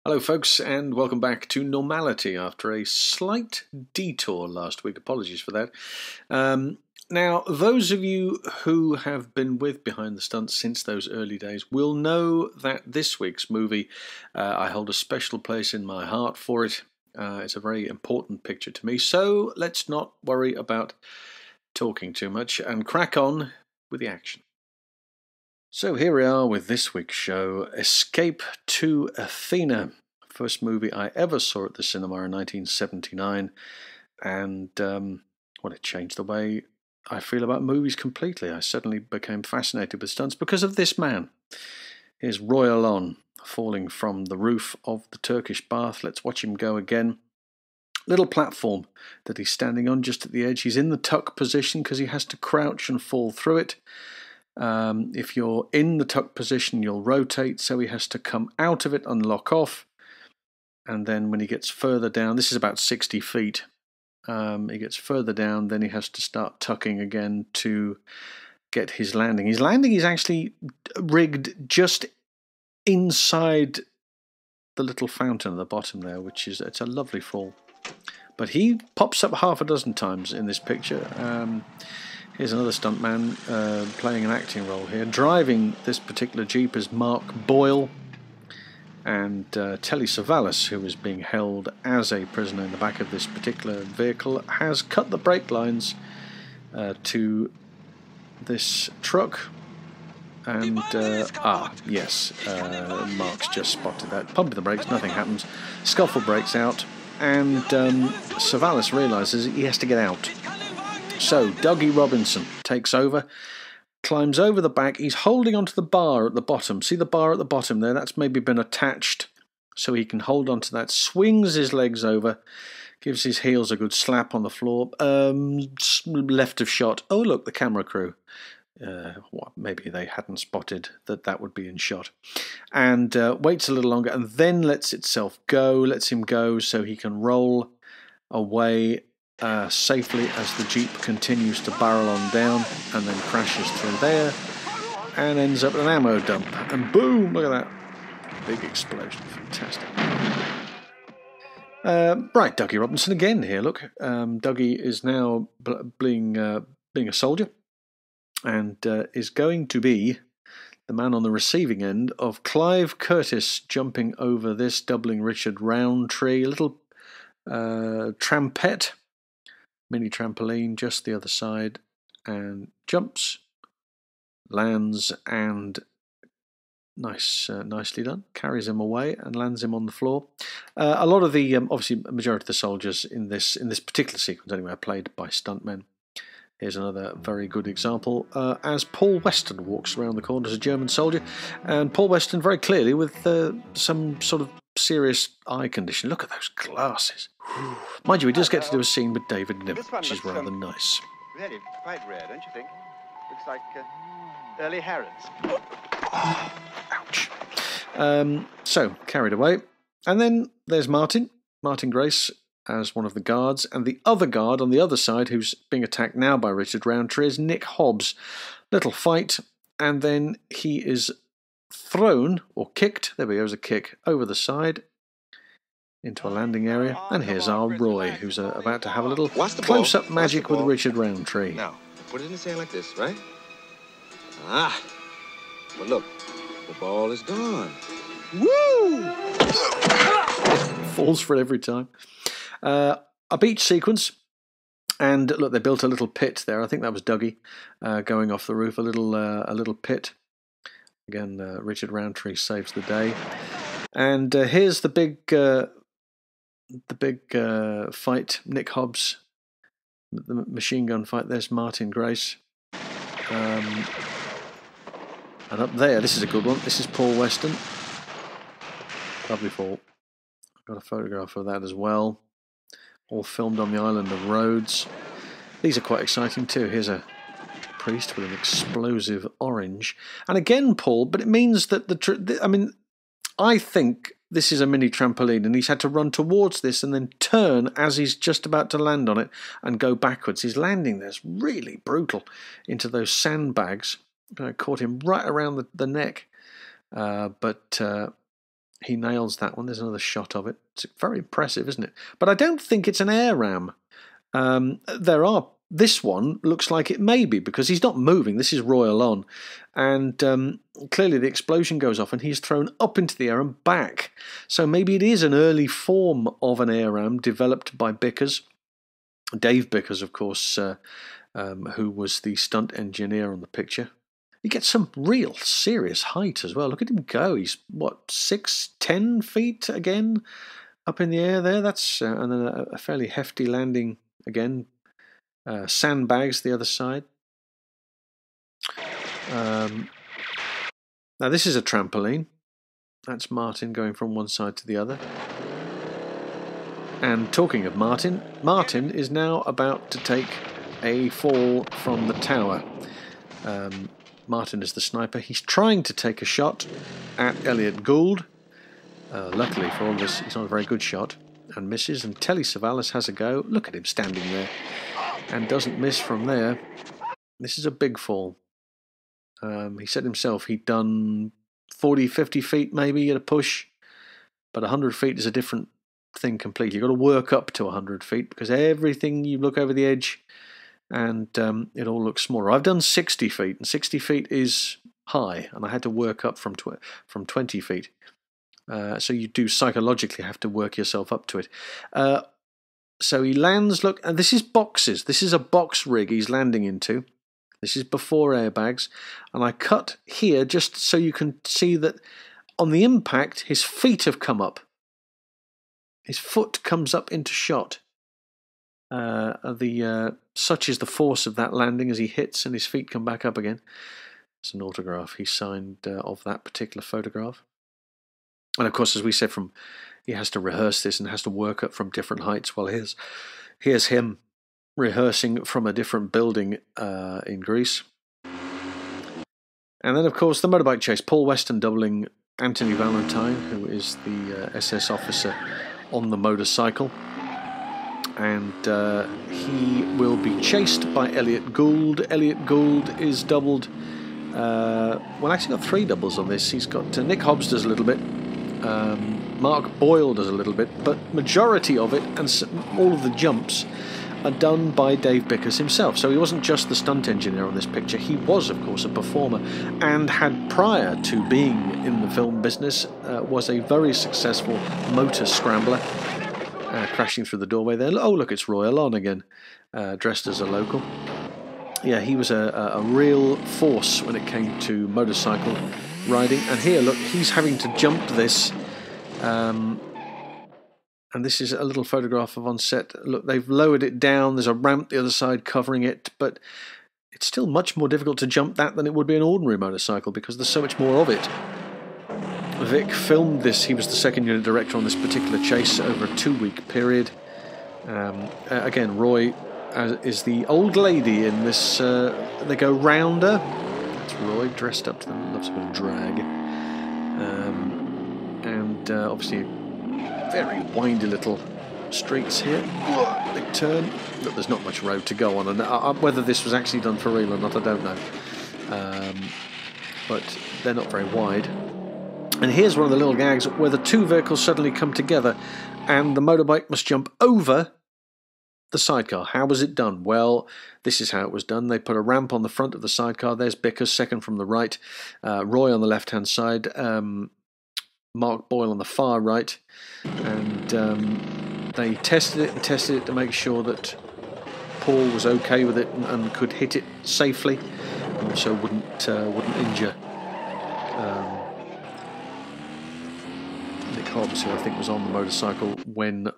Hello folks, and welcome back to normality after a slight detour last week. Apologies for that. Now, those of you who have been with Behind the Stunts since those early days will know that this week's movie, I hold a special place in my heart for it. It's a very important picture to me, so let's not worry about talking too much and crack on with the action. So here we are with this week's show, Escape to Athena. First movie I ever saw at the cinema in 1979, and it changed the way I feel about movies completely. I suddenly became fascinated with stunts because of this man. Here's Roy Alon falling from the roof of the Turkish bath. Let's watch him go again. Little platform that he's standing on just at the edge. He's in the tuck position because he has to crouch and fall through it. If you're in the tuck position, you'll rotate, so he has to come out of it and lock off. And then when he gets further down, this is about 60 feet, he gets further down, then he has to start tucking again to get his landing. His landing is actually rigged just inside the little fountain at the bottom there, it's a lovely fall. But he pops up half a dozen times in this picture. Here's another stuntman playing an acting role here. Driving this particular Jeep is Mark Boyle, and Telly Savalas, who is being held as a prisoner in the back of this particular vehicle, has cut the brake lines to this truck. And, yes, Mark's just spotted that. Pumping the brakes, nothing happens. Scuffle breaks out, and Savalas realises he has to get out. So Dougie Robinson takes over, climbs over the back. He's holding onto the bar at the bottom. See the bar at the bottom there? That's maybe been attached so he can hold onto that. Swings his legs over, gives his heels a good slap on the floor. Left of shot. Oh, look, the camera crew. Maybe they hadn't spotted that would be in shot. And waits a little longer and then lets him go so he can roll away safely as the Jeep continues to barrel on down and then crashes through there and ends up at an ammo dump. And boom, look at that. Big explosion. Fantastic. Right, Dougie Robinson again here, look. Dougie is now being a soldier and is going to be the man on the receiving end of Clive Curtis jumping over this, doubling Richard Roundtree. A little trampette. Mini trampoline just the other side, and jumps, lands, and nicely done. Carries him away and lands him on the floor. A lot of the obviously a majority of the soldiers in this particular sequence anyway are played by stuntmen. Here's another very good example as Paul Weston walks around the corner as a German soldier, and Paul Weston very clearly with some sort of serious eye condition. Look at those glasses. Mind you, he does get to do a scene with David Niven, which is rather nice. Really quite rare, don't you think? Looks like early Harrods. Ouch. So, carried away. And then there's Martin Grace as one of the guards, and the other guard on the other side, who's being attacked now by Richard Roundtree, is Nick Hobbs. Little fight, and then he is thrown, or kicked, there we go, as a kick, over the side into a landing area. And here's our Roy, who's about to have a little close-up magic with Richard Roundtree. Now, put it in the sand like this, right? Ah! But look, the ball is gone. Woo! Falls for it every time. A beach sequence. And look, they built a little pit there. I think that was Dougie going off the roof. A little pit. Again, Richard Roundtree saves the day. And here's the big fight. Nick Hobbs, the machine gun fight. There's Martin Grace. And up there, this is a good one. This is Paul Weston. Lovely fall. I've got a photograph of that as well. All filmed on the island of Rhodes. These are quite exciting too. Here's a priest with an explosive orange. And again, Paul, but it means that I think this is a mini trampoline and he's had to run towards this and then turn as he's just about to land on it and go backwards. His landing there's really brutal into those sandbags. Caught him right around the neck. But He nails that one. There's another shot of it. It's very impressive, isn't it? But I don't think it's an air ram. This one looks like it may be, because he's not moving. This is Royal on. And clearly the explosion goes off and he's thrown up into the air and back. So maybe it is an early form of an air ram developed by Bickers. Dave Bickers, of course, who was the stunt engineer on the picture. He gets some real serious height as well. Look at him go. He's, what, 6-10 feet again up in the air there? That's and then a fairly hefty landing again. Sandbags the other side. Now this is a trampoline. That's Martin going from one side to the other. And talking of Martin, Martin is now about to take a fall from the tower. Martin is the sniper. He's trying to take a shot at Elliot Gould. Luckily for all of us, he's not a very good shot, and misses. And Telly Savalas has a go. Look at him standing there and doesn't miss from there. This is a big fall. He said himself he'd done 40, 50 feet maybe at a push, but 100 feet is a different thing completely. You've got to work up to 100 feet because everything, you look over the edge and it all looks smaller. I've done 60 feet, and 60 feet is high, and I had to work up from 20 feet. So you do psychologically have to work yourself up to it. So he lands, look, and this is boxes. This is a box rig he's landing into. This is before airbags. And I cut here just so you can see that on the impact, his feet have come up. His foot comes up into shot. Such is the force of that landing as he hits and his feet come back up again. It's an autograph he signed of that particular photograph. And of course, as we said, he has to rehearse this and has to work up from different heights. Well, here's him rehearsing from a different building in Greece. And then, of course, the motorbike chase. Paul Weston doubling Anthony Valentine, who is the SS officer on the motorcycle. And he will be chased by Elliot Gould. Elliot Gould is doubled. Well, actually got 3 doubles on this. He's got Nick Hobbs does a little bit. Mark Boyle does a little bit. But majority of it, and all of the jumps, are done by Dave Bickers himself. So he wasn't just the stunt engineer on this picture. He was, of course, a performer, and had, prior to being in the film business, was a very successful motor scrambler. Crashing through the doorway there. Oh, look, it's Royal on again, dressed as a local. Yeah, he was a real force when it came to motorcycle riding. And here, look, he's having to jump this. And this is a little photograph of on set. Look, they've lowered it down. There's a ramp the other side covering it. But it's still much more difficult to jump that than it would be an ordinary motorcycle because there's so much more of it. Vic filmed this. He was the second unit director on this particular chase over a 2-week period. Again, Roy is the old lady in this. They go rounder. That's Roy dressed up to them. Loves a bit of drag. And obviously very windy little streets here. Big turn. Look, there's not much road to go on. And whether this was actually done for real or not, I don't know. But they're not very wide. And here's one of the little gags where the 2 vehicles suddenly come together and the motorbike must jump over the sidecar. How was it done? Well, this is how it was done. They put a ramp on the front of the sidecar. There's Bickers, second from the right. Roy on the left-hand side. Mark Boyle on the far right. And they tested it to make sure that Paul was okay with it and could hit it safely. And also wouldn't injure Nick Hobbs, who I think was on the motorcycle when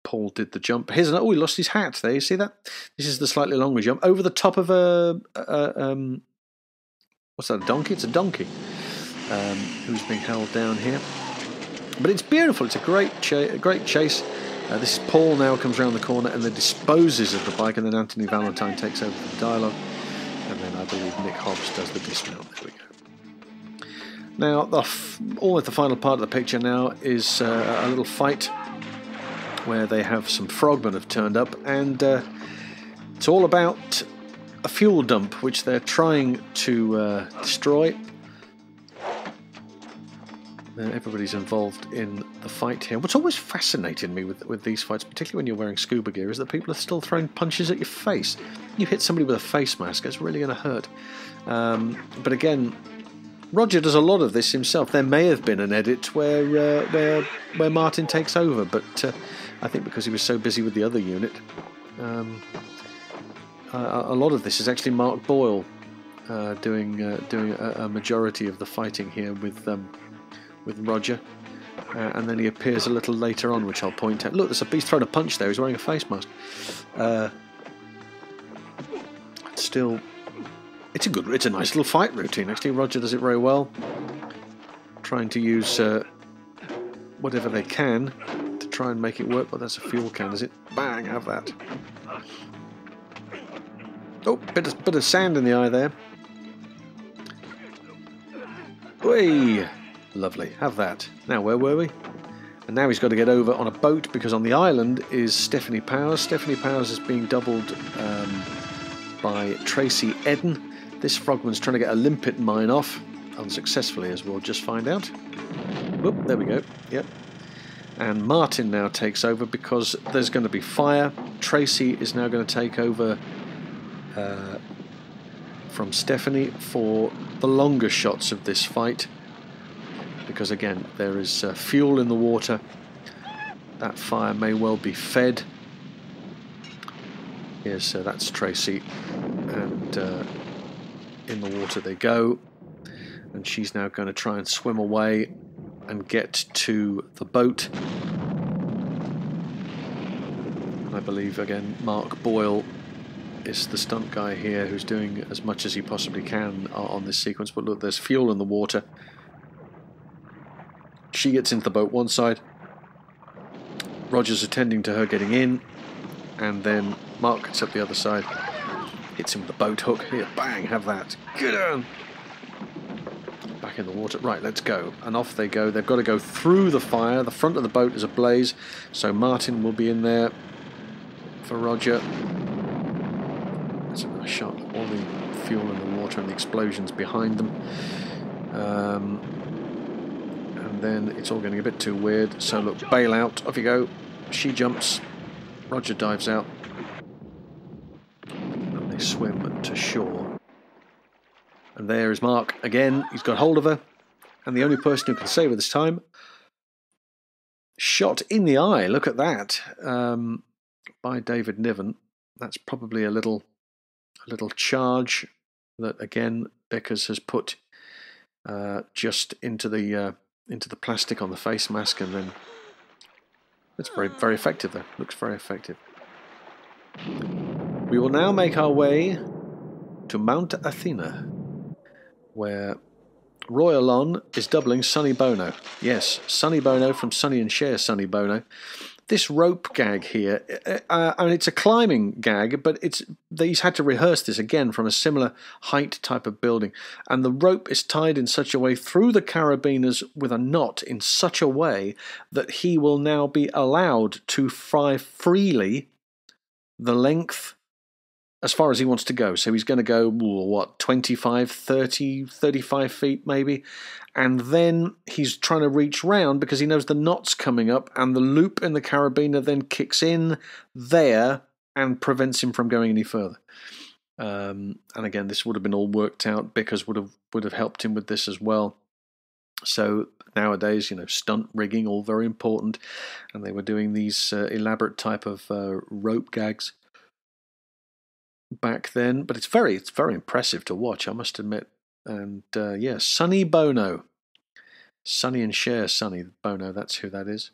Paul did the jump. Here's he lost his hat there. You see that? This is the slightly longer jump over the top of what's that? A donkey? It's a donkey who's being held down here. But it's beautiful. It's a great chase. This is Paul now comes around the corner and then disposes of the bike, and then Anthony Valentine takes over the dialogue, and then I believe Nick Hobbs does the dismount. There we go. Now, almost the final part of the picture now is a little fight where they have some frogmen have turned up, and it's all about a fuel dump which they're trying to destroy. Everybody's involved in the fight here. What's always fascinated me with these fights, particularly when you're wearing scuba gear, is that people are still throwing punches at your face. You hit somebody with a face mask, it's really going to hurt. But again, Roger does a lot of this himself. There may have been an edit where Martin takes over, but I think because he was so busy with the other unit, a lot of this is actually Mark Boyle doing a majority of the fighting here with Roger, and then he appears a little later on, which I'll point out. Look, there's a beast throwing a punch there. He's wearing a face mask. Still, it's a nice little fight routine. Actually, Roger does it very well, trying to use whatever they can to try and make it work. But that's a fuel can, is it? Bang! Have that. Oh, bit of sand in the eye there. Whee! Lovely, have that. Now, where were we? And now he's got to get over on a boat, because on the island is Stephanie Powers. Stephanie Powers is being doubled by Tracy Eden. This frogman's trying to get a limpet mine off, unsuccessfully, as we'll just find out. Whoop, there we go, yep. And Martin now takes over because there's going to be fire. Tracy is now going to take over from Stephanie for the longer shots of this fight, because again there is fuel in the water. That fire may well be fed. Yes, that's Tracy, and in the water they go, and she's now going to try and swim away and get to the boat. And I believe again Mark Boyle is the stunt guy here, who's doing as much as he possibly can on this sequence. But look, there's fuel in the water. She gets into the boat one side, Roger's attending to her getting in, and then Mark gets up the other side, hits him with the boat hook. Here, bang, have that. Get on! Back in the water. Right, let's go. And off they go. They've got to go through the fire. The front of the boat is ablaze, so Martin will be in there for Roger. That's a nice shot. All the fuel in the water and the explosions behind them. And then it's all getting a bit too weird. So look, bail out. Off you go. She jumps. Roger dives out. And they swim to shore. And there is Mark again. He's got hold of her. And the only person who can save her this time. Shot in the eye. Look at that. By David Niven. That's probably a little charge that again Beckers has put just into the plastic on the face mask, and then it's very effective though. Looks very effective. We will now make our way to Mount Athena, where Roy Alon is doubling Sonny Bono. Yes, Sonny Bono from Sonny and Cher Sonny Bono. This rope gag here, I mean, it's a climbing gag, but he's had to rehearse this again from a similar height type of building. And the rope is tied in such a way through the carabiners with a knot in such a way that he will now be allowed to fly freely the length as far as he wants to go. So he's going to go, what, 25, 30, 35 feet maybe? And then he's trying to reach round because he knows the knot's coming up, and the loop in the carabiner then kicks in there and prevents him from going any further. And again, this would have been all worked out. Bickers would have helped him with this as well. So nowadays, stunt rigging, all very important. And they were doing these elaborate type of rope gags back then, but it's very impressive to watch, I must admit. And yeah, Sonny Bono, Sonny and Cher Sonny Bono, that's who that is.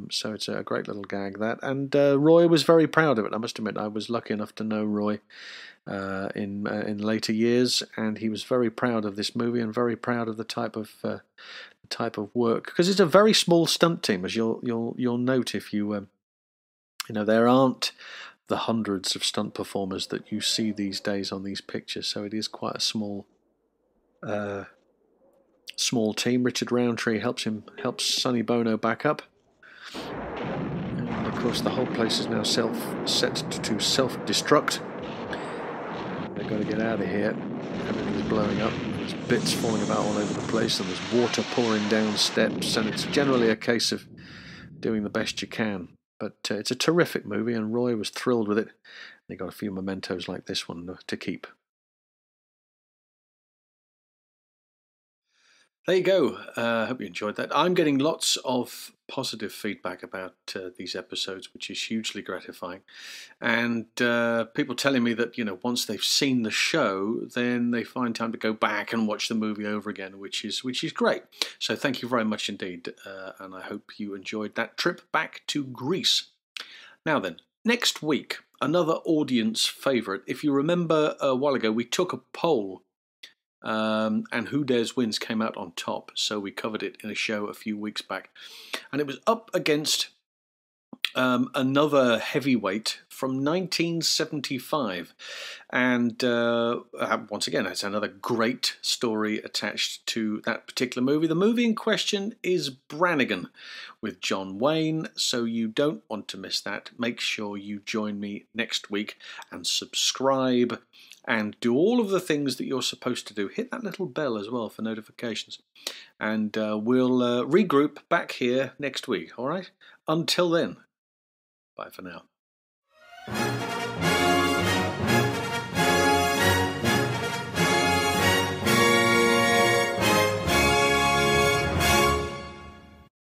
So it's a great little gag, that. And Roy was very proud of it, I must admit. I was lucky enough to know Roy in later years, and he was very proud of this movie and very proud of the type of work, because it's a very small stunt team, as you'll note if you there aren't the hundreds of stunt performers that you see these days on these pictures, so it is quite a small team. Richard Roundtree helps Sonny Bono back up, and of course the whole place is now set to self-destruct. They've got to get out of here. Everything's blowing up. There's bits falling about all over the place, and there's water pouring down steps, and it's generally a case of doing the best you can. But it's a terrific movie, and Roy was thrilled with it. He got a few mementos like this one to keep. There you go. I hope you enjoyed that. I'm getting lots of positive feedback about these episodes, which is hugely gratifying. And people telling me that, once they've seen the show, then they find time to go back and watch the movie over again, which is great. So thank you very much indeed. And I hope you enjoyed that trip back to Greece. Now then, next week, another audience favourite. If you remember a while ago, we took a poll. And Who Dares Wins came out on top, so we covered it in a show a few weeks back. And it was up against another heavyweight from 1975. And once again, it's another great story attached to that particular movie. The movie in question is Brannigan with John Wayne, so you don't want to miss that. Make sure you join me next week and subscribe and do all of the things that you're supposed to do. Hit that little bell as well for notifications. And we'll regroup back here next week, all right? Until then, bye for now.